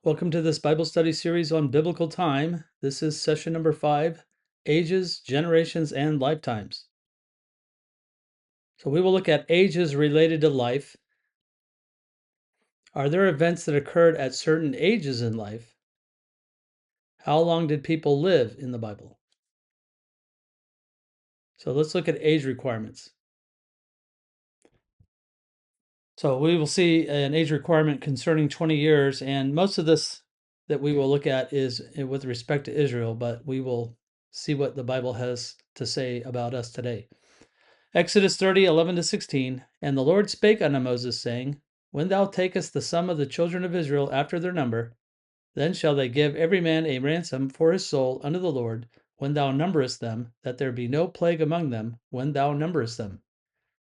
Welcome to this Bible study series on biblical time. This is session number 5, Ages, Generations, and Lifetimes. So we will look at ages related to life. Are there events that occurred at certain ages in life? How long did people live in the Bible? So let's look at age requirements. So we will see an age requirement concerning 20 years, and most of this that we will look at is with respect to Israel, but we will see what the Bible has to say about us today. Exodus 30, 11-16. And the Lord spake unto Moses, saying, When thou takest the sum of the children of Israel after their number, then shall they give every man a ransom for his soul unto the Lord, when thou numberest them, that there be no plague among them, when thou numberest them.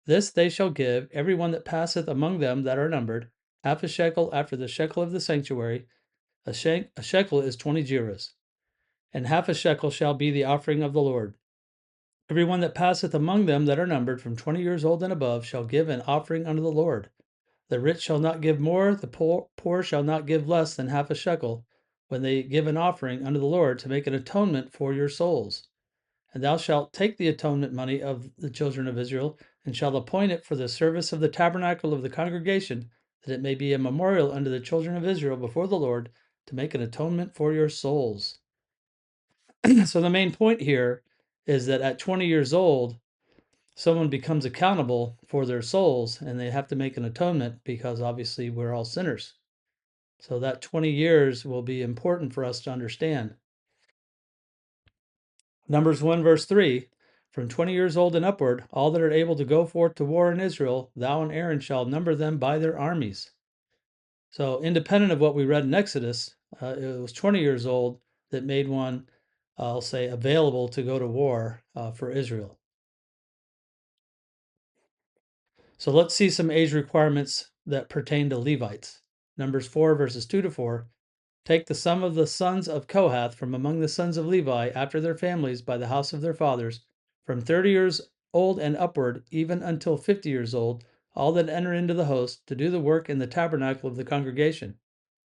This they shall give every one that passeth among them that are numbered, half a shekel after the shekel of the sanctuary. A shekel is 20 gerahs, and half a shekel shall be the offering of the Lord. Every one that passeth among them that are numbered from 20 years old and above shall give an offering unto the Lord. The rich shall not give more, the poor shall not give less than half a shekel, when they give an offering unto the Lord to make an atonement for your souls. And thou shalt take the atonement money of the children of Israel, and shalt appoint it for the service of the tabernacle of the congregation, that it may be a memorial unto the children of Israel before the Lord, to make an atonement for your souls. So the main point here is that at 20 years old, someone becomes accountable for their souls, and they have to make an atonement, because obviously we're all sinners. So that 20 years will be important for us to understand. Numbers 1 verse 3, From 20 years old and upward, all that are able to go forth to war in Israel, thou and Aaron shall number them by their armies. So independent of what we read in Exodus, it was 20 years old that made one, I'll say, available to go to war for Israel. So let's see some age requirements that pertain to Levites. Numbers 4 verses 2-4. Take the sum of the sons of Kohath from among the sons of Levi after their families by the house of their fathers, from 30 years old and upward, even until 50 years old, all that enter into the host, to do the work in the tabernacle of the congregation.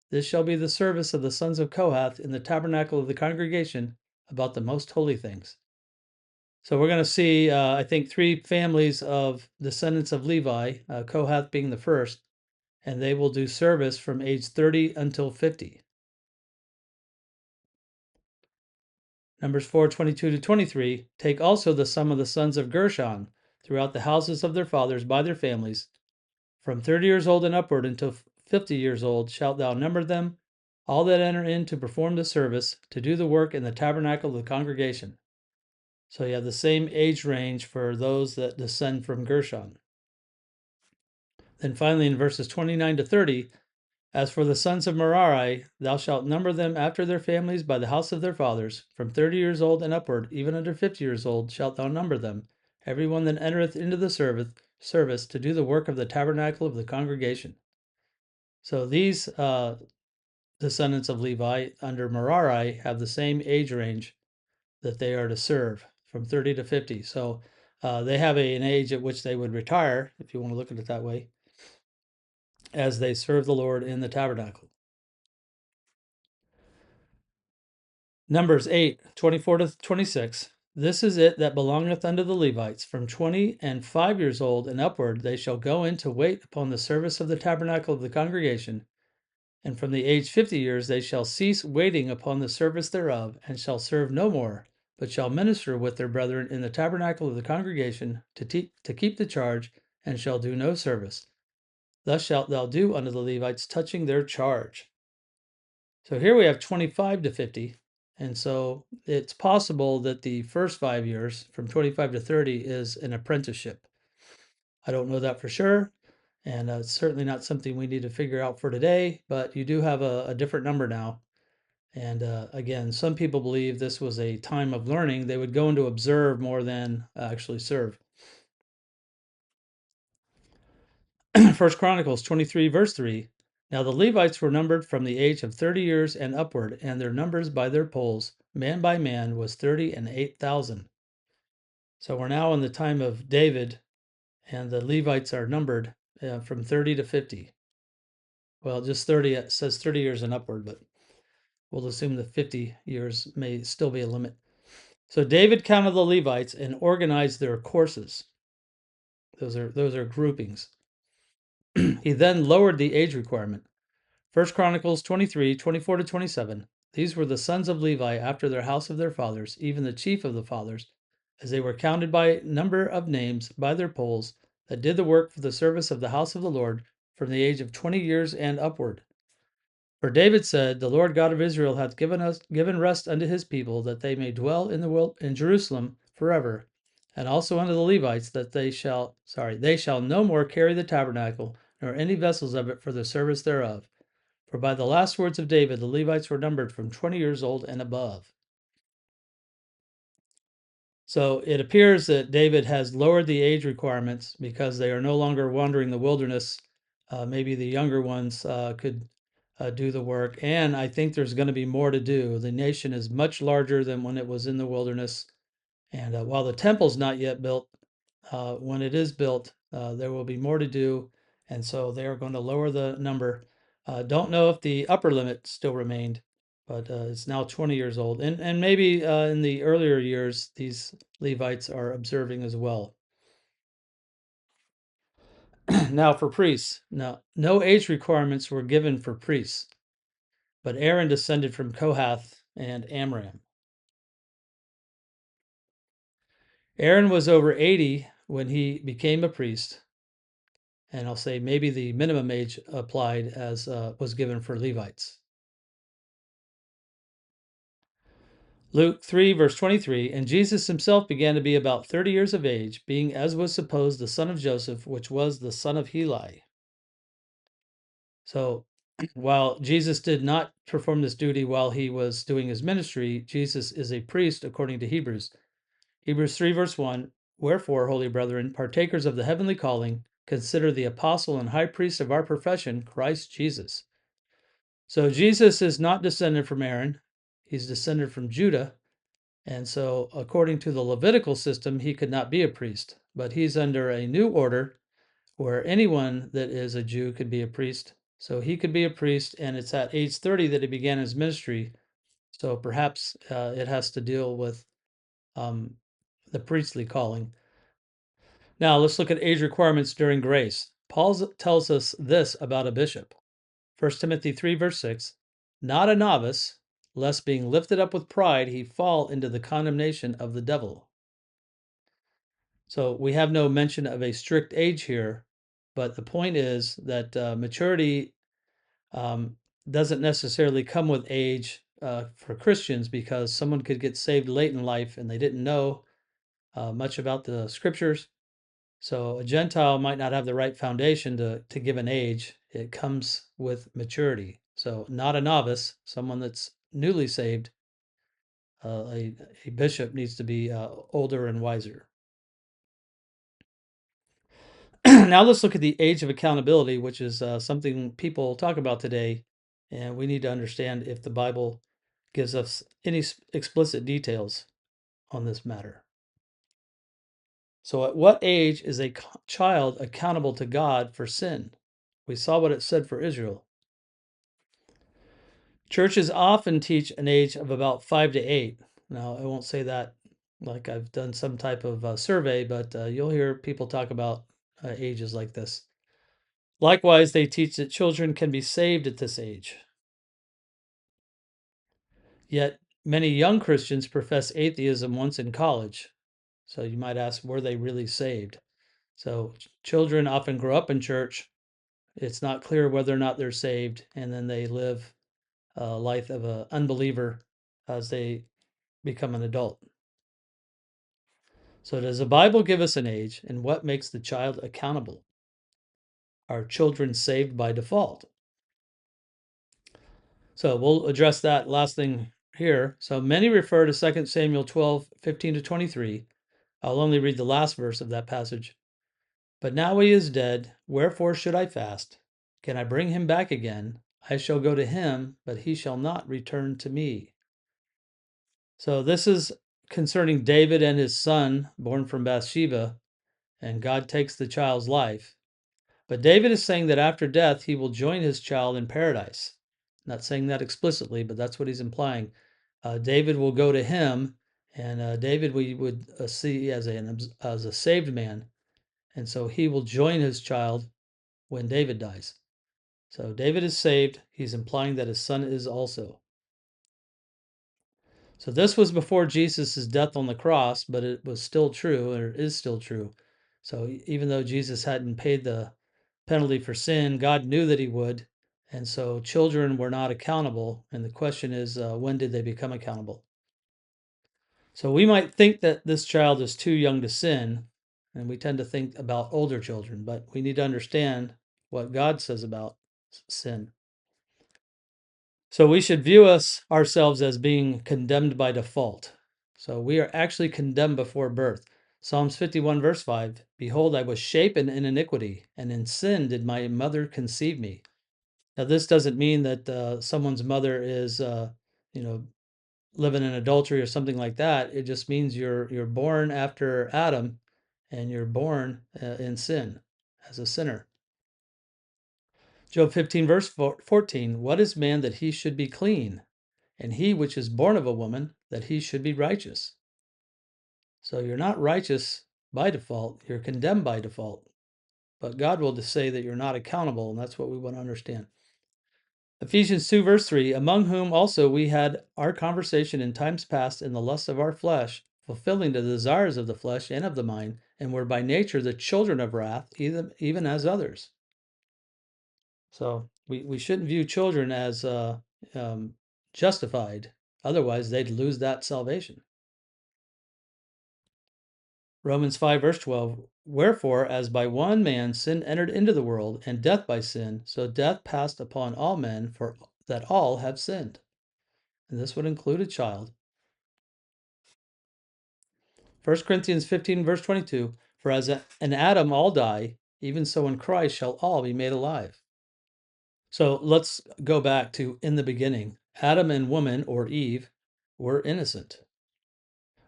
This shall be the service of the sons of Kohath in the tabernacle of the congregation about the most holy things. So we're going to see, I think, 3 families of descendants of Levi, Kohath being the first, and they will do service from age 30 until 50. Numbers 4:22-23. Take also the sum of the sons of Gershon throughout the houses of their fathers by their families. From 30 years old and upward until 50 years old shalt thou number them, all that enter in to perform the service, to do the work in the tabernacle of the congregation. So you have the same age range for those that descend from Gershon. Then finally in verses 29-30, As for the sons of Merari, thou shalt number them after their families by the house of their fathers. From 30 years old and upward, even unto 50 years old, shalt thou number them, every one that entereth into the service to do the work of the tabernacle of the congregation. So these descendants of Levi under Merari have the same age range that they are to serve, from 30 to 50. So they have an age at which they would retire, if you want to look at it that way, as they serve the Lord in the tabernacle. Numbers 8:24-26. This is it that belongeth unto the Levites. From 20 and 5 years old and upward they shall go in to wait upon the service of the tabernacle of the congregation. And from the age 50 years they shall cease waiting upon the service thereof, and shall serve no more, but shall minister with their brethren in the tabernacle of the congregation to keep the charge, and shall do no service. Thus shalt thou do unto the Levites touching their charge. So here we have 25 to 50. And so it's possible that the first 5 years, from 25 to 30, is an apprenticeship. I don't know that for sure, and it's certainly not something we need to figure out for today, but you do have a different number now. And again, some people believe this was a time of learning. They would go in to observe more than actually serve. 1 Chronicles 23, verse 3. Now the Levites were numbered from the age of 30 years and upward, and their numbers by their polls, man by man, was 30 and 8,000. So we're now in the time of David, and the Levites are numbered from 30 to 50. Well, just 30, it says 30 years and upward, but we'll assume that 50 years may still be a limit. So David counted the Levites and organized their courses. Those are groupings. He then lowered the age requirement. 1 Chronicles 23, 24 to 27. These were the sons of Levi after their house of their fathers, even the chief of the fathers, as they were counted by number of names by their polls, that did the work for the service of the house of the Lord from the age of 20 years and upward. For David said, "The Lord God of Israel hath given rest unto his people, that they may dwell in Jerusalem forever, and also unto the Levites, that they shall no more carry the tabernacle, nor any vessels of it for the service thereof. For by the last words of David, the Levites were numbered from 20 years old and above." So it appears that David has lowered the age requirements because they are no longer wandering the wilderness. Maybe the younger ones could do the work. And I think there's going to be more to do. The nation is much larger than when it was in the wilderness. And while the temple's not yet built, when it is built, there will be more to do. And so they are going to lower the number. Don't know if the upper limit still remained, but it's now 20 years old. And maybe in the earlier years, these Levites are observing as well. Now for priests. Now, no age requirements were given for priests, but Aaron descended from Kohath and Amram. Aaron was over 80 when he became a priest, and I'll say maybe the minimum age applied as was given for Levites. Luke 3, verse 23, and Jesus himself began to be about 30 years of age, being as was supposed the son of Joseph, which was the son of Heli. So while Jesus did not perform this duty while he was doing his ministry, Jesus is a priest according to Hebrews. Hebrews 3, verse 1, wherefore, holy brethren, partakers of the heavenly calling, consider the apostle and high priest of our profession, Christ Jesus. So Jesus is not descended from Aaron, he's descended from Judah. And so, according to the Levitical system, he could not be a priest, but he's under a new order where anyone that is a Jew could be a priest. So he could be a priest, and it's at age 30 that he began his ministry. So perhaps it has to deal with the priestly calling. Now, let's look at age requirements during grace. Paul tells us this about a bishop. 1 Timothy 3, verse 6, not a novice, lest being lifted up with pride he fall into the condemnation of the devil. So we have no mention of a strict age here, but the point is that maturity doesn't necessarily come with age for Christians, because someone could get saved late in life and they didn't know much about the scriptures. So a Gentile might not have the right foundation to give an age. It comes with maturity. So not a novice, someone that's newly saved. A bishop needs to be older and wiser. Now let's look at the age of accountability, which is something people talk about today, and we need to understand if the Bible gives us any explicit details on this matter. So at what age is a child accountable to God for sin? We saw what it said for Israel. Churches often teach an age of about 5 to 8. Now, I won't say that like I've done some type of survey, but you'll hear people talk about ages like this. Likewise, they teach that children can be saved at this age. Yet, many young Christians profess atheism once in college. So you might ask, were they really saved? So children often grow up in church. It's not clear whether or not they're saved, and then they live a life of an unbeliever as they become an adult. So does the Bible give us an age, and what makes the child accountable? Are children saved by default? So we'll address that last thing here. So many refer to 2 Samuel 12, 15 to 23. I'll only read the last verse of that passage. But now he is dead, wherefore should I fast? Can I bring him back again? I shall go to him, but he shall not return to me. So this is concerning David and his son, born from Bathsheba, and God takes the child's life. But David is saying that after death, he will join his child in paradise. Not saying that explicitly, but that's what he's implying. David will go to him, and David we would see as a saved man, and so he will join his child when David dies. So David is saved. He's implying that his son is also. So this was before Jesus' death on the cross, but it was still true, or is still true. So even though Jesus hadn't paid the penalty for sin, God knew that he would. And so children were not accountable. And the question is, when did they become accountable? So we might think that this child is too young to sin, and we tend to think about older children, but we need to understand what God says about sin. So we should view ourselves as being condemned by default. So we are actually condemned before birth. Psalms 51, verse 5, Behold, I was shapen in iniquity, and in sin did my mother conceive me. Now, this doesn't mean that someone's mother is, living in adultery or something like that. It just means you're born after Adam, and you're born in sin as a sinner. Job 15, verse 14, What is man that he should be clean? And he which is born of a woman, that he should be righteous. So you're not righteous by default, you're condemned by default. But God will just say that you're not accountable, and that's what we want to understand. Ephesians 2, verse 3, Among whom also we had our conversation in times past in the lust of our flesh, fulfilling the desires of the flesh and of the mind, and were by nature the children of wrath, even as others. So we shouldn't view children as justified. Otherwise, they'd lose that salvation. Romans 5, verse 12, Wherefore, as by one man sin entered into the world, and death by sin, so death passed upon all men, for that all have sinned. And this would include a child. 1 Corinthians 15, verse 22, For as in Adam all die, even so in Christ shall all be made alive. So let's go back to in the beginning. Adam and woman, or Eve, were innocent.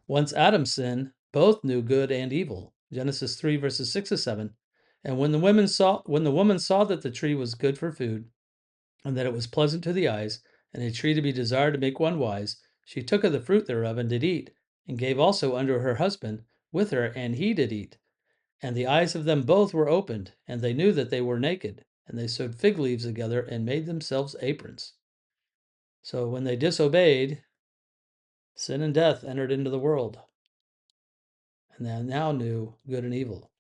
Once Adam sinned, both knew good and evil. Genesis 3, verses 6 to 7. And when the woman saw that the tree was good for food, and that it was pleasant to the eyes, and a tree to be desired to make one wise, she took of the fruit thereof and did eat, and gave also unto her husband with her, and he did eat. And the eyes of them both were opened, and they knew that they were naked, and they sewed fig leaves together and made themselves aprons. So when they disobeyed, sin and death entered into the world, and they now knew good and evil.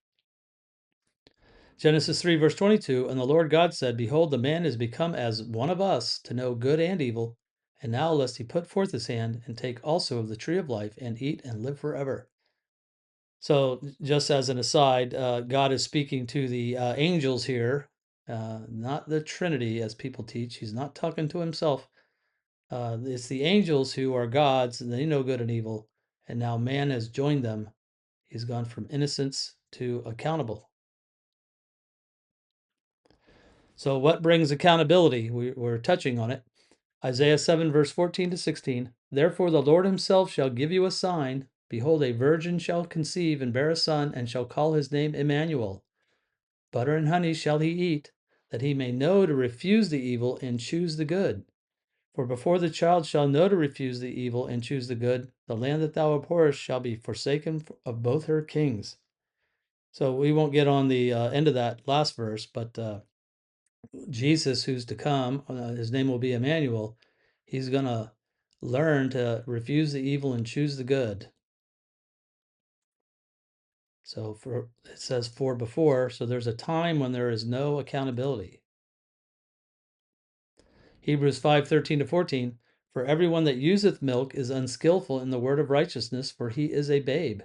Genesis 3, verse 22, And the Lord God said, Behold, the man is become as one of us, to know good and evil. And now lest he put forth his hand, and take also of the tree of life, and eat and live forever. So, just as an aside, God is speaking to the angels here, not the Trinity as people teach. He's not talking to himself. It's the angels who are gods, and they know good and evil. And now man has joined them. He's gone from innocence to accountable. So, what brings accountability? We're touching on it. Isaiah 7, verse 14 to 16. Therefore, the Lord himself shall give you a sign. Behold, a virgin shall conceive and bear a son, and shall call his name Emmanuel. Butter and honey shall he eat, that he may know to refuse the evil and choose the good. For before the child shall know to refuse the evil and choose the good, the land that thou abhorrest shall be forsaken of both her kings. So we won't get on the end of that last verse, but Jesus, who's to come, his name will be Emmanuel, he's going to learn to refuse the evil and choose the good. So it says for before, so there's a time when there is no accountability. Hebrews 5:13 to 14, For everyone that useth milk is unskillful in the word of righteousness, for he is a babe.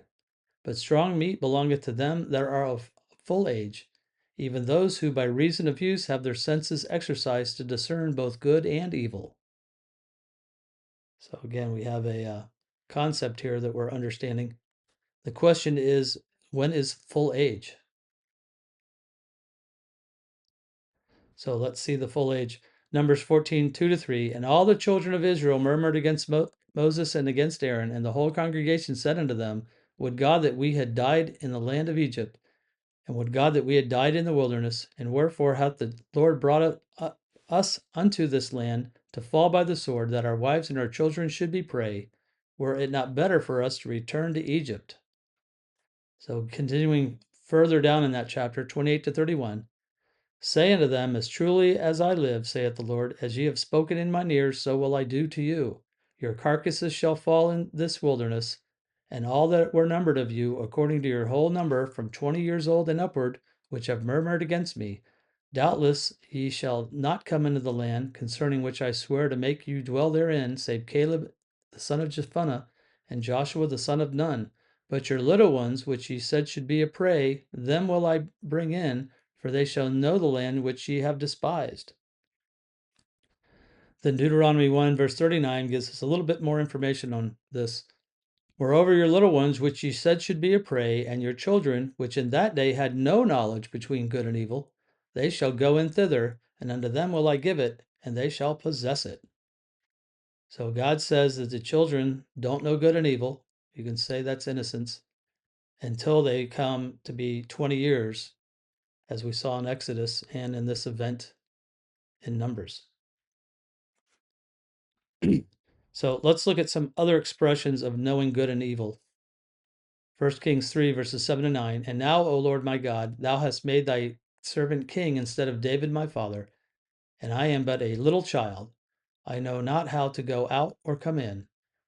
But strong meat belongeth to them that are of full age, even those who by reason of use have their senses exercised to discern both good and evil. So again, we have a concept here that we're understanding. The question is, when is full age? So let's see the full age. Numbers 14, 2 to 3. And all the children of Israel murmured against Moses and against Aaron, and the whole congregation said unto them, Would God that we had died in the land of Egypt, And would God that we had died in the wilderness, and wherefore hath the Lord brought us unto this land to fall by the sword, that our wives and our children should be prey? Were it not better for us to return to Egypt? So continuing further down in that chapter, 28 to 31, say unto them, as truly as I live, saith the Lord, as ye have spoken in mine ears, so will I do to you. Your carcasses shall fall in this wilderness, and all that were numbered of you, according to your whole number, from 20 years old and upward, which have murmured against me. Doubtless ye shall not come into the land, concerning which I swear to make you dwell therein, save Caleb the son of Jephunneh, and Joshua the son of Nun. But your little ones, which ye said should be a prey, them will I bring in, for they shall know the land which ye have despised. Then Deuteronomy 1, verse 39 gives us a little bit more information on this. Moreover, your little ones, which ye said should be a prey, and your children, which in that day had no knowledge between good and evil, they shall go in thither, and unto them will I give it, and they shall possess it. So God says that the children don't know good and evil. You can say that's innocence until they come to be 20 years, as we saw in Exodus and in this event in Numbers. So let's look at some other expressions of knowing good and evil. 1 Kings 3, verses 7 to 9. And now, O Lord my God, thou hast made thy servant king instead of David my father, and I am but a little child. I know not how to go out or come in.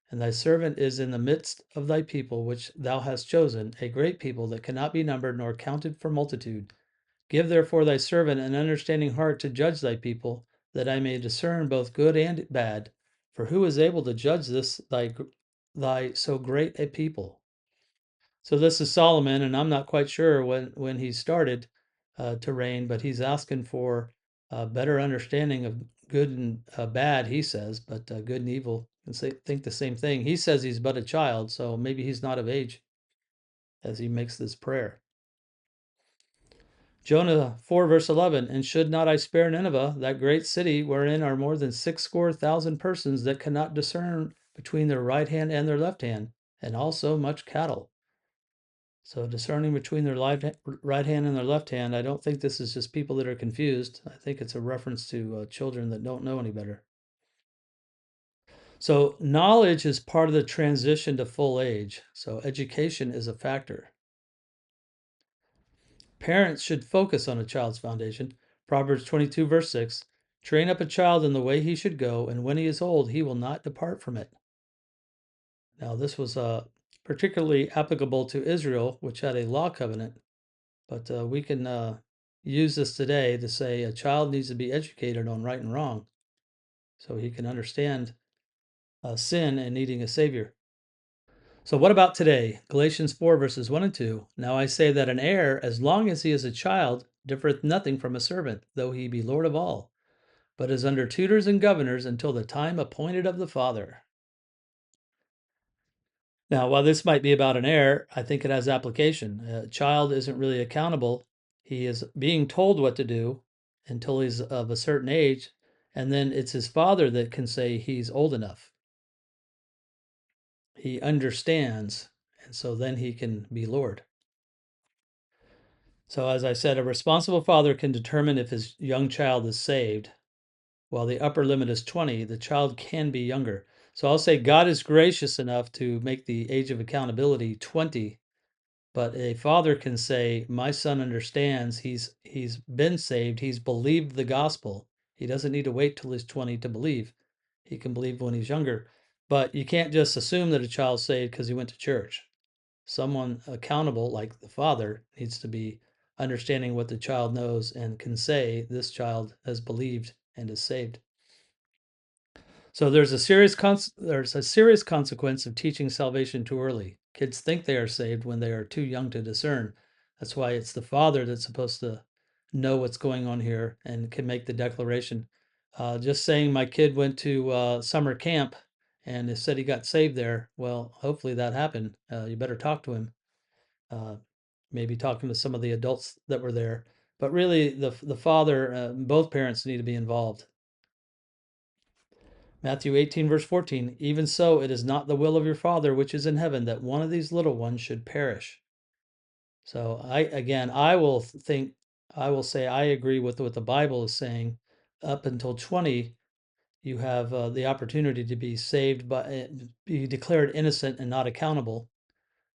And thy servant is in the midst of thy people, which thou hast chosen, a great people that cannot be numbered nor counted for multitude. Give therefore thy servant an understanding heart to judge thy people, that I may discern both good and bad. For who is able to judge this thy so great a people? So this is Solomon, and I'm not quite sure when he started to reign, but he's asking for a better understanding of good and bad, he says, but good and evil can think the same thing. He says he's but a child, so maybe he's not of age as he makes this prayer. Jonah 4, verse 11, and should not I spare Nineveh, that great city wherein are more than 60,000 persons that cannot discern between their right hand and their left hand, and also much cattle. So discerning between their right hand and their left hand, I don't think this is just people that are confused. I think it's a reference to children that don't know any better. So knowledge is part of the transition to full age. So education is a factor. Parents should focus on a child's foundation. Proverbs 22, verse 6. Train up a child in the way he should go, and when he is old, he will not depart from it. Now, this was particularly applicable to Israel, which had a law covenant. But we can use this today to say a child needs to be educated on right and wrong so he can understand sin and needing a savior. So, what about today? Galatians 4, verses 1 and 2. Now I say that an heir, as long as he is a child, differeth nothing from a servant, though he be Lord of all, but is under tutors and governors until the time appointed of the father. Now, while this might be about an heir, I think it has application. A child isn't really accountable. He is being told what to do until he's of a certain age, and then it's his father that can say he's old enough. He understands, and so then he can be Lord. So, as I said, a responsible father can determine if his young child is saved. While the upper limit is 20, the child can be younger. So I'll say God is gracious enough to make the age of accountability 20. But a father can say, "My son understands. He's been saved. He's believed the gospel. He doesn't need to wait till he's 20 to believe. He can believe when he's younger." But you can't just assume that a child's saved because he went to church. Someone accountable, like the father, needs to be understanding what the child knows and can say, "This child has believed and is saved." So there's a serious consequence of teaching salvation too early. Kids think they are saved when they are too young to discern. That's why it's the father that's supposed to know what's going on here and can make the declaration. Just saying my kid went to summer camp and it said he got saved there. Well, hopefully that happened. You better talk to him. Maybe talking to some of the adults that were there. But really, the father, both parents need to be involved. Matthew 18, verse 14, even so, it is not the will of your Father which is in heaven that one of these little ones should perish. So I will say I agree with what the Bible is saying. Up until 20, you have the opportunity to be saved, be declared innocent and not accountable.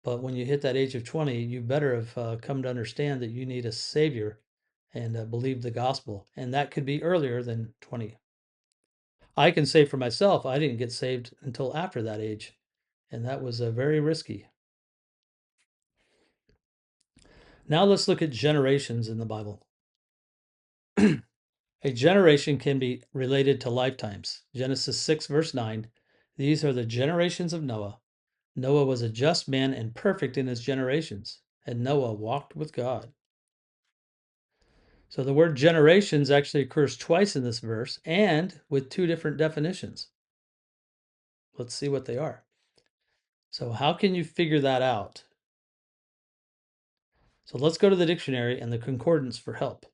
But when you hit that age of 20, you better have come to understand that you need a savior and believe the gospel. And that could be earlier than 20. I can say for myself, I didn't get saved until after that age. And that was very risky. Now let's look at generations in the Bible. A generation can be related to lifetimes. Genesis 6, verse 9. These are the generations of Noah. Noah was a just man and perfect in his generations, and Noah walked with God. So the word generations actually occurs twice in this verse and with two different definitions. Let's see what they are. So, how can you figure that out? So, let's go to the dictionary and the concordance for help.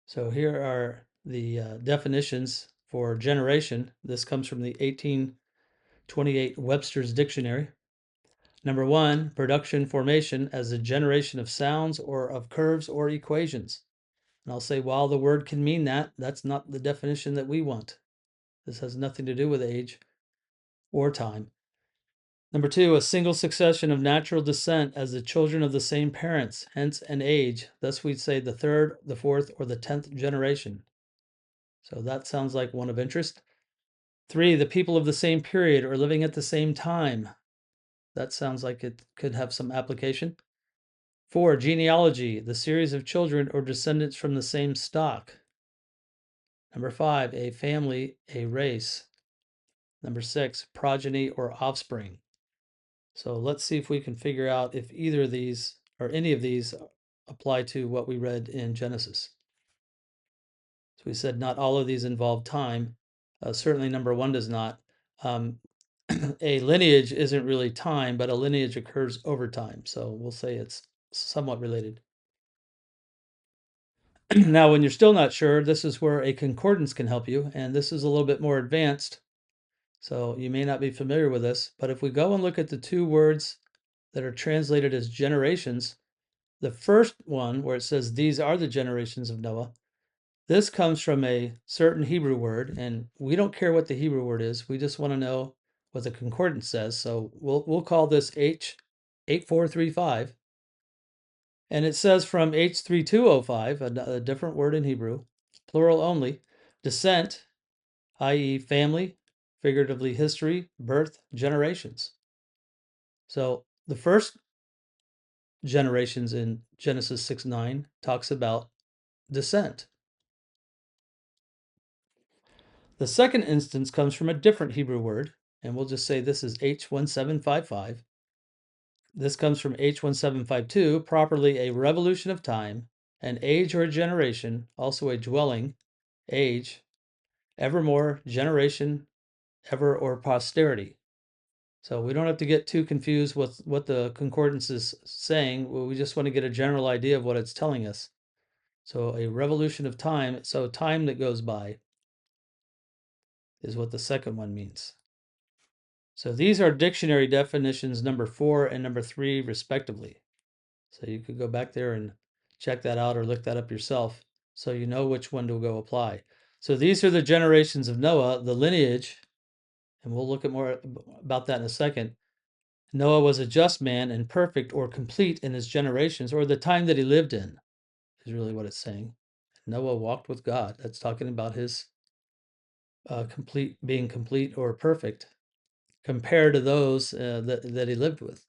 So, here are the definitions for generation. This comes from the 1828 Webster's Dictionary. Number one, production formation as a generation of sounds or of curves or equations. And I'll say, while the word can mean that, that's not the definition that we want. This has nothing to do with age or time. Number two, a single succession of natural descent as the children of the same parents, hence an age. Thus, we'd say the third, the fourth, or the 10th generation. So that sounds like one of interest. Three, the people of the same period or living at the same time. That sounds like it could have some application. Four, genealogy, the series of children or descendants from the same stock. Number five, a family, a race. Number six, progeny or offspring. So let's see if we can figure out if either of these or any of these apply to what we read in Genesis. So we said not all of these involve time. Certainly number one does not. A lineage isn't really time, but a lineage occurs over time. So we'll say it's somewhat related. Now, when you're still not sure, this is where a concordance can help you. And this is a little bit more advanced. So you may not be familiar with this, but if we go and look at the two words that are translated as generations, the first one where it says, these are the generations of Noah, this comes from a certain Hebrew word, and we don't care what the Hebrew word is. We just want to know what the concordance says. So we'll call this H8435. And it says from H3205, a different word in Hebrew, plural only, descent, i.e., family, figuratively history, birth, generations. So the first generations in Genesis 6:9 talks about descent. The second instance comes from a different Hebrew word, and we'll just say this is H1755. This comes from H1752, properly a revolution of time, an age or a generation, also a dwelling, age, evermore, generation, ever, or posterity. So we don't have to get too confused with what the concordance is saying. We just want to get a general idea of what it's telling us. So a revolution of time, so time that goes by, is what the second one means. So these are dictionary definitions number 4 and number 3, respectively. So you could go back there and check that out or look that up yourself so you know which one to go apply. So these are the generations of Noah, the lineage, and we'll look at more about that in a second. Noah was a just man and perfect or complete in his generations, or the time that he lived in, is really what it's saying. Noah walked with God. That's talking about his being complete or perfect compared to those that he lived with.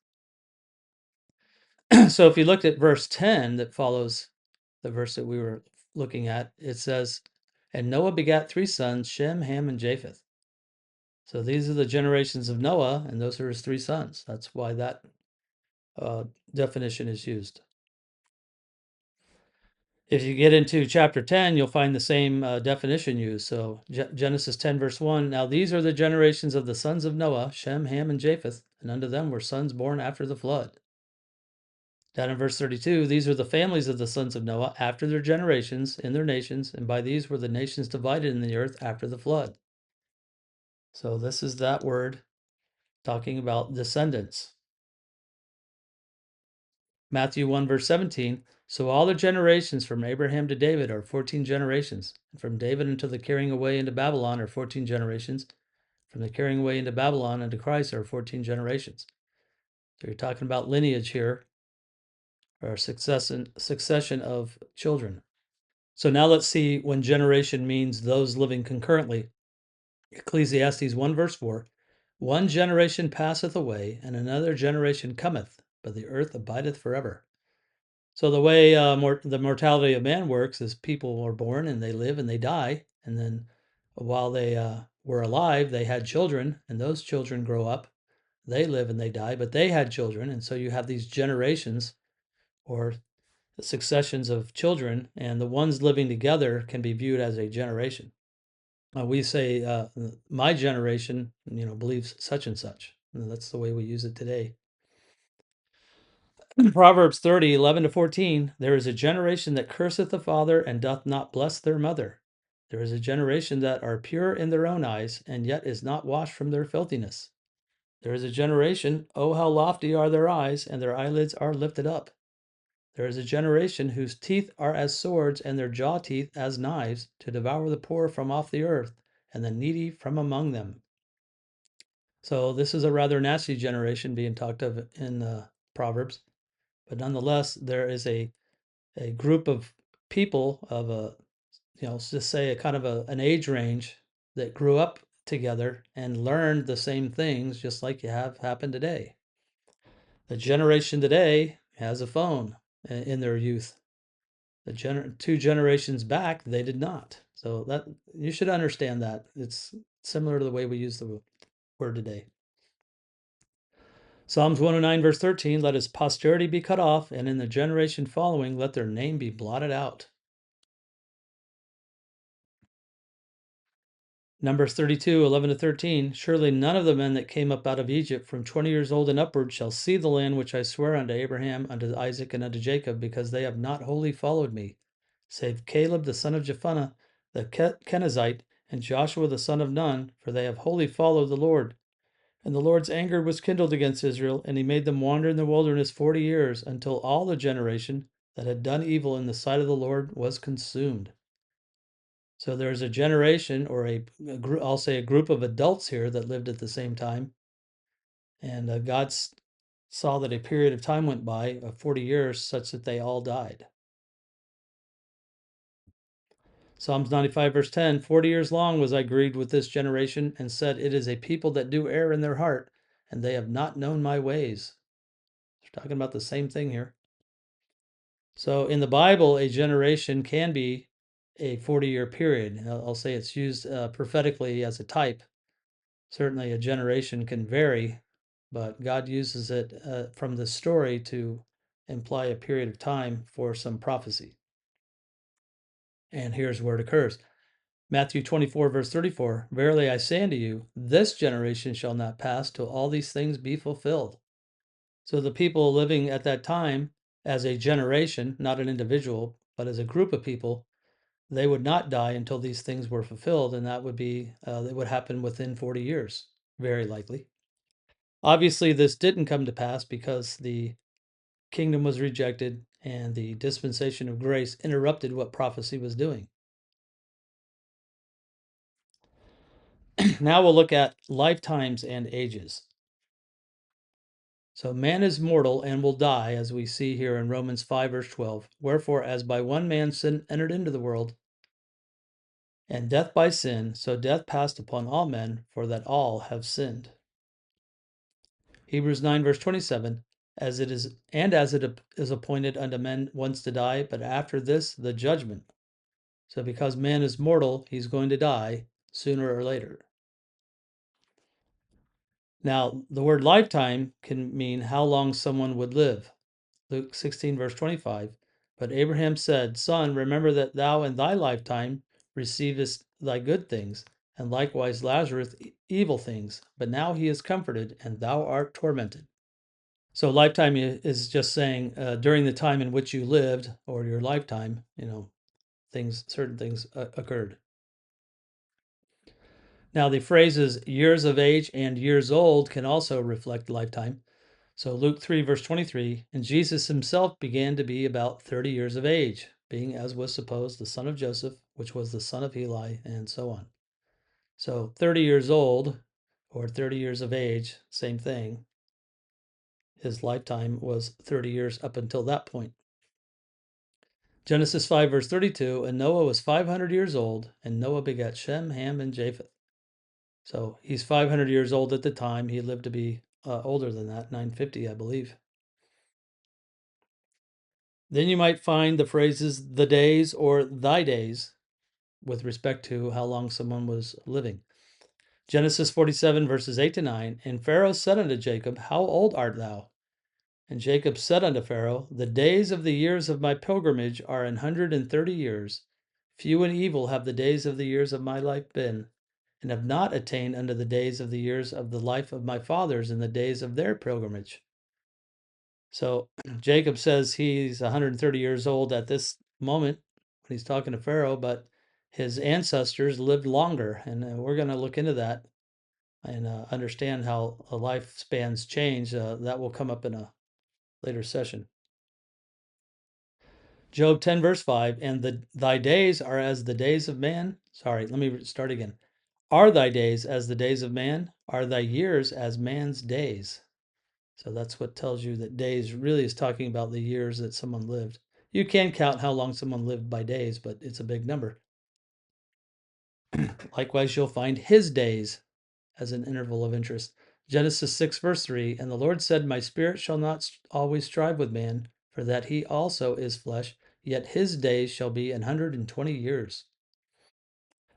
So if you looked at verse 10 that follows the verse that we were looking at, it says, and Noah begat 3 sons, Shem, Ham, and Japheth. So these are the generations of Noah, and those are his 3 sons. That's why that definition is used. If you get into chapter 10, you'll find the same definition used. So Genesis 10, verse 1, now these are the generations of the sons of Noah, Shem, Ham, and Japheth, and unto them were sons born after the flood. Down in verse 32, these are the families of the sons of Noah after their generations in their nations, and by these were the nations divided in the earth after the flood. So this is that word talking about descendants. Matthew 1, verse 17. So all the generations from Abraham to David are 14 generations. And from David until the carrying away into Babylon are 14 generations. From the carrying away into Babylon and to Christ are 14 generations. So you're talking about lineage here, or succession of children. So now let's see when generation means those living concurrently. Ecclesiastes 1 verse 4. One generation passeth away, and another generation cometh, but the earth abideth forever. So the way the mortality of man works is people are born and they live and they die, and then while they were alive, they had children, and those children grow up, they live and they die, but they had children, and so you have these generations or successions of children, and the ones living together can be viewed as a generation. We say my generation, believes such and such. And that's the way we use it today. Proverbs 30, 11 to 14. There is a generation that curseth the father and doth not bless their mother. There is a generation that are pure in their own eyes, and yet is not washed from their filthiness. There is a generation, oh, how lofty are their eyes, and their eyelids are lifted up. There is a generation whose teeth are as swords, and their jaw teeth as knives, to devour the poor from off the earth, and the needy from among them. So this is a rather nasty generation being talked of in Proverbs, but nonetheless, there is a group of people of let's just say a kind of an age range that grew up together and learned the same things, just like you have happened today. The generation today has a phone in their youth. The two generations back, they did not. So that you should understand that it's similar to the way we use the word today. Psalms 109, verse 13, let his posterity be cut off, and in the generation following, let their name be blotted out. Numbers 32, 11 to 13, surely none of the men that came up out of Egypt from 20 years old and upward shall see the land which I swear unto Abraham, unto Isaac, and unto Jacob, because they have not wholly followed me, save Caleb the son of Jephunneh, the Kenizzite, and Joshua the son of Nun, for they have wholly followed the Lord. And the Lord's anger was kindled against Israel, and he made them wander in the wilderness 40 years, until all the generation that had done evil in the sight of the Lord was consumed. So there's a generation, or I'll say a group of adults here that lived at the same time. And God saw that a period of time went by of 40 years such that they all died. Psalms 95, verse 10, 40 years long was I grieved with this generation, and said, it is a people that do err in their heart, and they have not known my ways. They're talking about the same thing here. So in the Bible, a generation can be a 40-year period. I'll say it's used prophetically as a type. Certainly a generation can vary, but God uses it from the story to imply a period of time for some prophecy. And here's where it occurs. Matthew 24, verse 34, verily I say unto you, this generation shall not pass till all these things be fulfilled. So the people living at that time as a generation, not an individual, but as a group of people, they would not die until these things were fulfilled, and that would be that would happen within 40 years, very likely. Obviously, this didn't come to pass because the kingdom was rejected and the dispensation of grace interrupted what prophecy was doing. Now we'll look at lifetimes and ages. So man is mortal and will die, as we see here in Romans 5, verse 12. Wherefore, as by one man sin entered into the world, and death by sin, so death passed upon all men, for that all have sinned. Hebrews 9, verse 27. As it is appointed unto men once to die, but after this the judgment. So because man is mortal, he's going to die sooner or later. Now, the word lifetime can mean how long someone would live. Luke 16, verse 25. But Abraham said, Son, remember that thou in thy lifetime receivest thy good things, and likewise Lazarus evil things. But now he is comforted, and thou art tormented. So lifetime is just saying during the time in which you lived, or your lifetime, certain things occurred. Now the phrases years of age and years old can also reflect lifetime. So Luke 3, verse 23, and Jesus himself began to be about 30 years of age, being, as was supposed, the son of Joseph, which was the son of Heli, and so on. So 30 years old, or 30 years of age, same thing. His lifetime was 30 years up until that point. Genesis 5, verse 32, and Noah was 500 years old, and Noah begat Shem, Ham, and Japheth. So he's 500 years old at the time. He lived to be older than that, 950, I believe. Then you might find the phrases the days or thy days with respect to how long someone was living. Genesis 47, verses 8 to 9, and Pharaoh said unto Jacob, how old art thou? And Jacob said unto Pharaoh, the days of the years of my pilgrimage are 130 years. Few and evil have the days of the years of my life been, and have not attained unto the days of the years of the life of my fathers in the days of their pilgrimage. So Jacob says he's 130 years old at this moment when he's talking to Pharaoh, but his ancestors lived longer, and we're going to look into that and understand how lifespans change. That will come up in a later session. Job 10, verse 5, and thy days are as the days of man. Sorry, let me start again. Are thy days as the days of man? Are thy years as man's days? So that's what tells you that days really is talking about the years that someone lived. You can count how long someone lived by days, but it's a big number. Likewise, you'll find his days as an interval of interest. Genesis 6, verse 3, and the Lord said, my spirit shall not always strive with man, for that he also is flesh, yet his days shall be 120 years.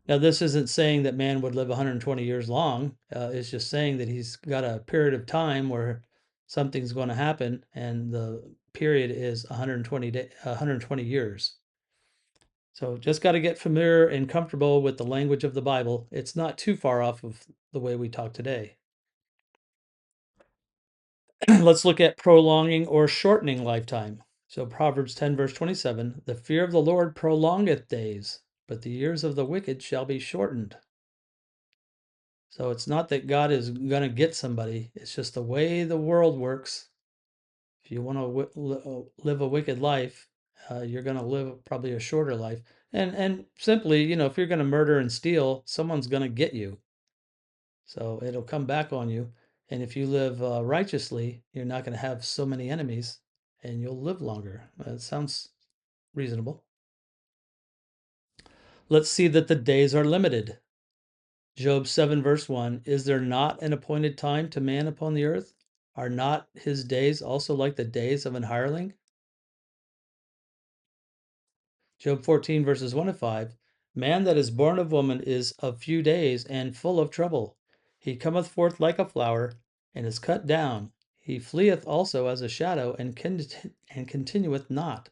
Now, this isn't saying that man would live 120 years long. It's just saying that he's got a period of time where something's going to happen, and the period is 120 years. So just got to get familiar and comfortable with the language of the Bible. It's not too far off of the way we talk today. Let's look at prolonging or shortening lifetime. So Proverbs 10, verse 27, the fear of the Lord prolongeth days, but the years of the wicked shall be shortened. So it's not that God is going to get somebody. It's just the way the world works. If you want to live a wicked life, you're going to live probably a shorter life. And simply, if you're going to murder and steal, someone's going to get you. So it'll come back on you. And if you live righteously, you're not going to have so many enemies, and you'll live longer. It sounds reasonable. Let's see that the days are limited. Job 7, verse 1, is there not an appointed time to man upon the earth? Are not his days also like the days of an hireling? Job 14, verses 1 to 5, man that is born of woman is of few days and full of trouble. He cometh forth like a flower, and is cut down. He fleeth also as a shadow, and continueth not.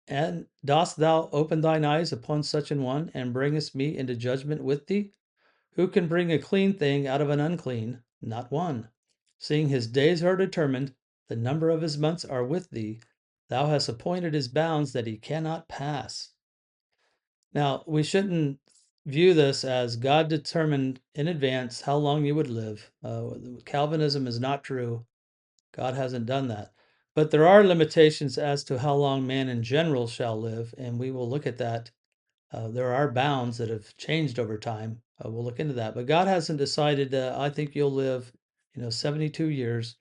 And dost thou open thine eyes upon such an one, and bringest me into judgment with thee? Who can bring a clean thing out of an unclean? Not one. Seeing his days are determined, the number of his months are with thee. Thou hast appointed his bounds that he cannot pass. Now, we shouldn't view this as God determined in advance how long you would live. Calvinism is not true. God hasn't done that. But there are limitations as to how long man in general shall live, and we will look at that. There are bounds that have changed over time. We'll look into that. But God hasn't decided, I think you'll live, 72 years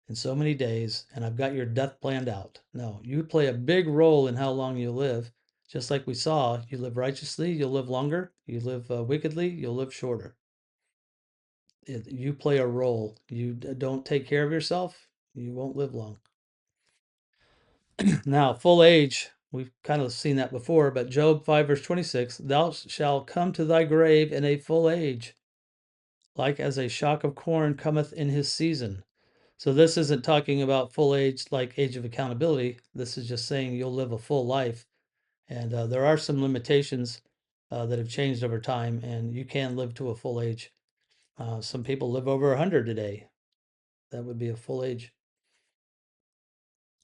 in so many days, and I've got your death planned out. No, you play a big role in how long you live. Just like we saw, you live righteously, you'll live longer. You live wickedly, you'll live shorter. You play a role. You don't take care of yourself, you won't live long. Now, full age, we've kind of seen that before, but Job 5, verse 26, thou shalt come to thy grave in a full age, like as a shock of corn cometh in his season. So this isn't talking about full age like age of accountability. This is just saying you'll live a full life. And there are some limitations that have changed over time, and you can live to a full age. Some people live over 100 today. That would be a full age.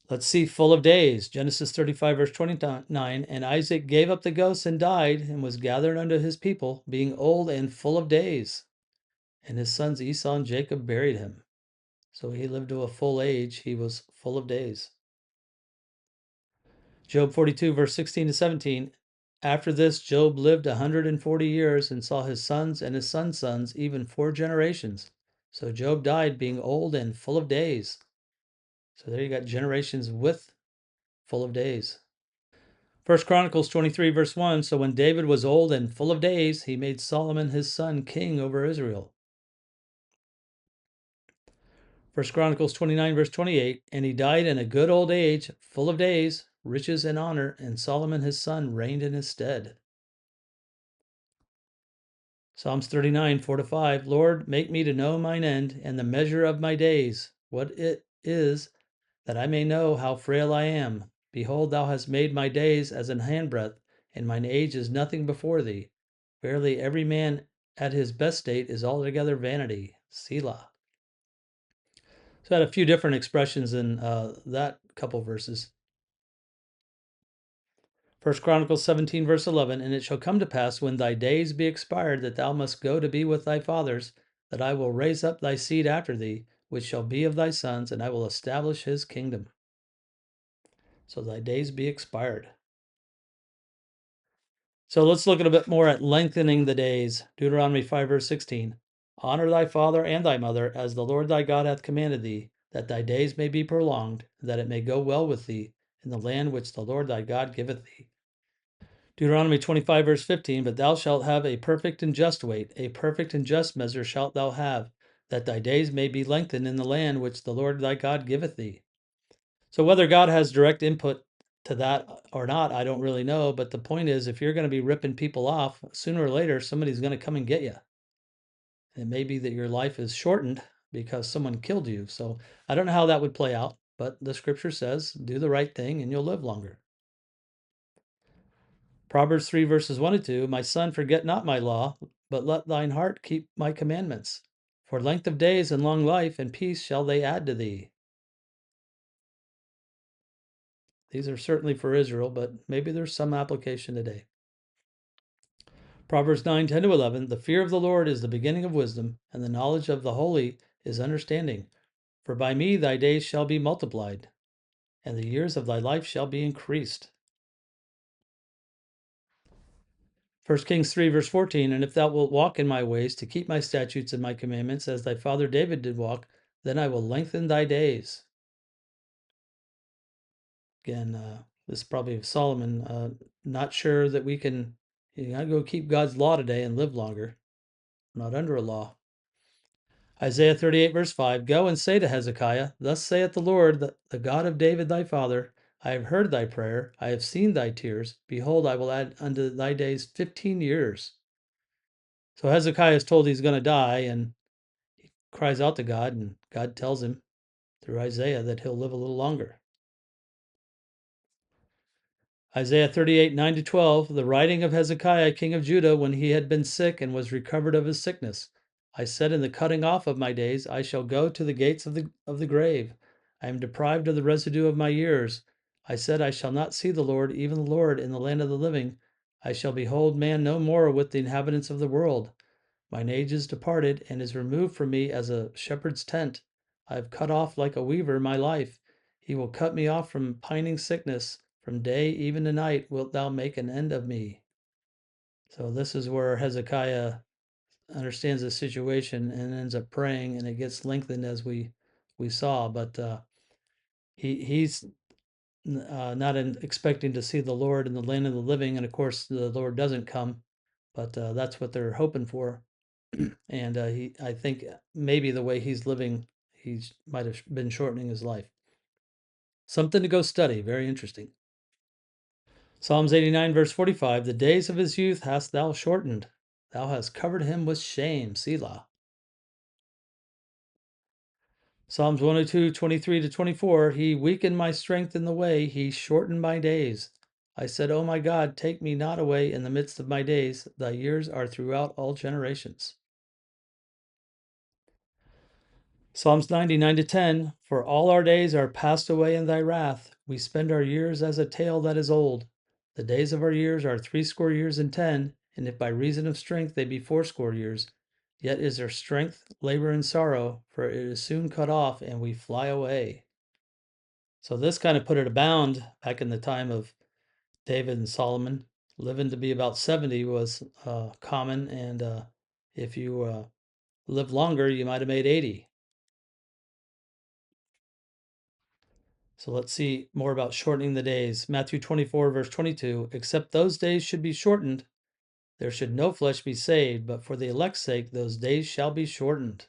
Let's see, full of days. Genesis 35, verse 29. And Isaac gave up the ghost and died, and was gathered unto his people, being old and full of days. And his sons Esau and Jacob buried him. So he lived to a full age. He was full of days. Job 42, verse 16 to 17. After this, Job lived 140 years and saw his sons and his sons' sons, even 4 generations. So Job died being old and full of days. So there you got generations with full of days. First Chronicles 23, verse 1. So when David was old and full of days, he made Solomon his son king over Israel. First Chronicles 29, verse 28. And he died in a good old age, full of days, riches and honor, and Solomon his son reigned in his stead. Psalms 39, 4 to 5. Lord, make me to know mine end and the measure of my days, what it is, that I may know how frail I am. Behold, thou hast made my days as an handbreadth, and mine age is nothing before thee. Verily, every man at his best state is altogether vanity. Selah. So I had a few different expressions in that couple verses. First Chronicles 17, verse 11. And it shall come to pass, when thy days be expired, that thou must go to be with thy fathers, that I will raise up thy seed after thee, which shall be of thy sons, and I will establish his kingdom. So thy days be expired. So let's look a bit more at lengthening the days. Deuteronomy 5, verse 16. Honor thy father and thy mother, as the Lord thy God hath commanded thee, that thy days may be prolonged, and that it may go well with thee in the land which the Lord thy God giveth thee. Deuteronomy 25, verse 15. But thou shalt have a perfect and just weight, a perfect and just measure shalt thou have, that thy days may be lengthened in the land which the Lord thy God giveth thee. So whether God has direct input to that or not, I don't really know. But the point is, if you're going to be ripping people off, sooner or later, somebody's going to come and get you. It may be that your life is shortened because someone killed you. So I don't know how that would play out, but the scripture says, do the right thing and you'll live longer. Proverbs 3, verses 1 and 2. My son, forget not my law, but let thine heart keep my commandments. For length of days and long life and peace shall they add to thee. These are certainly for Israel, but maybe there's some application today. Proverbs 9, 10 to 11. The fear of the Lord is the beginning of wisdom, and the knowledge of the holy is understanding. For by me thy days shall be multiplied, and the years of thy life shall be increased. 1 Kings 3, verse 14. And if thou wilt walk in my ways to keep my statutes and my commandments, as thy father David did walk, then I will lengthen thy days. Again, this is probably Solomon. Not sure that we can, go keep God's law today and live longer. We're not under a law. Isaiah 38, verse 5. Go and say to Hezekiah, Thus saith the Lord, the God of David thy father, I have heard thy prayer, I have seen thy tears. Behold, I will add unto thy days 15 years. So Hezekiah is told he's going to die, and he cries out to God, and God tells him through Isaiah that he'll live a little longer. Isaiah 38, 9 to 12. The writing of Hezekiah, king of Judah, when he had been sick and was recovered of his sickness. I said, in the cutting off of my days, I shall go to the gates of the grave. I am deprived of the residue of my years. I said, I shall not see the Lord, even the Lord, in the land of the living. I shall behold man no more with the inhabitants of the world. Mine age is departed, and is removed from me as a shepherd's tent. I have cut off like a weaver my life. He will cut me off from pining sickness. From day even to night wilt thou make an end of me. So this is where Hezekiah understands the situation and ends up praying, and it gets lengthened as we saw. But he's not expecting to see the Lord in the land of the living, and of course the Lord doesn't come. But that's what they're hoping for. And I think maybe the way he's living, he might have been shortening his life. Something to go study. Very interesting. Psalms 89, verse 45. The days of his youth hast thou shortened. Thou hast covered him with shame. Selah. Psalms 102, 23 to 24. He weakened my strength in the way. He shortened my days. I said, O my God, take me not away in the midst of my days. Thy years are throughout all generations. Psalms 99 to 10. For all our days are passed away in thy wrath. We spend our years as a tale that is old. The days of our years are 80 years and 10, and if by reason of strength they be 80 years, Yet is their strength, labor, and sorrow, for it is soon cut off, and we fly away. So this kind of put it abound back in the time of David and Solomon. Living to be about 70 was common, and if you lived longer, you might have made 80. So let's see more about shortening the days. Matthew 24, verse 22, except those days should be shortened, there should no flesh be saved, but for the elect's sake, those days shall be shortened.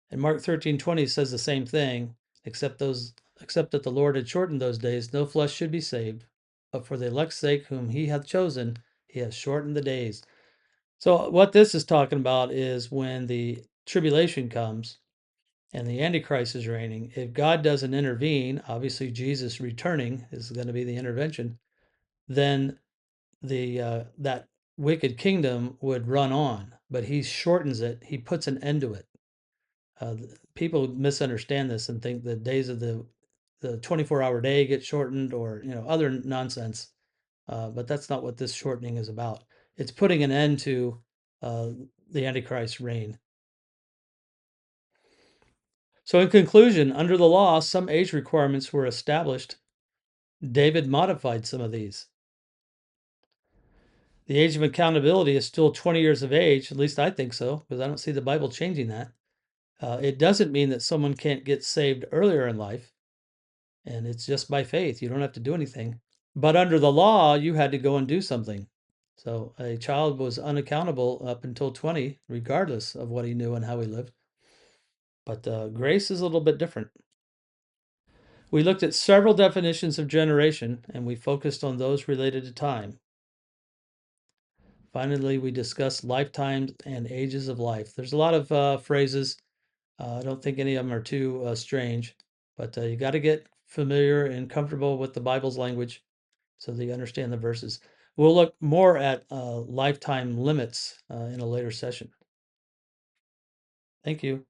And Mark 13:20 says the same thing, except that the Lord had shortened those days, no flesh should be saved, but for the elect's sake, whom he hath chosen, he has shortened the days. So what this is talking about is when the tribulation comes and the Antichrist is reigning, if God doesn't intervene, obviously Jesus returning is going to be the intervention, then that wicked kingdom would run on, but he shortens it. He puts an end to it. People misunderstand this and think the days of the 24-hour day get shortened, or other nonsense. But that's not what this shortening is about. It's putting an end to the Antichrist's reign. So, in conclusion, under the law, some age requirements were established. David modified some of these. The age of accountability is still 20 years of age. At least I think so, because I don't see the Bible changing that. It doesn't mean that someone can't get saved earlier in life, and it's just by faith. You don't have to do anything. But under the law, you had to go and do something. So a child was unaccountable up until 20, regardless of what he knew and how he lived. But grace is a little bit different. We looked at several definitions of generation, and we focused on those related to time. Finally, we discussed lifetimes and ages of life. There's a lot of phrases. I don't think any of them are too strange, but you got to get familiar and comfortable with the Bible's language so that you understand the verses. We'll look more at lifetime limits in a later session. Thank you.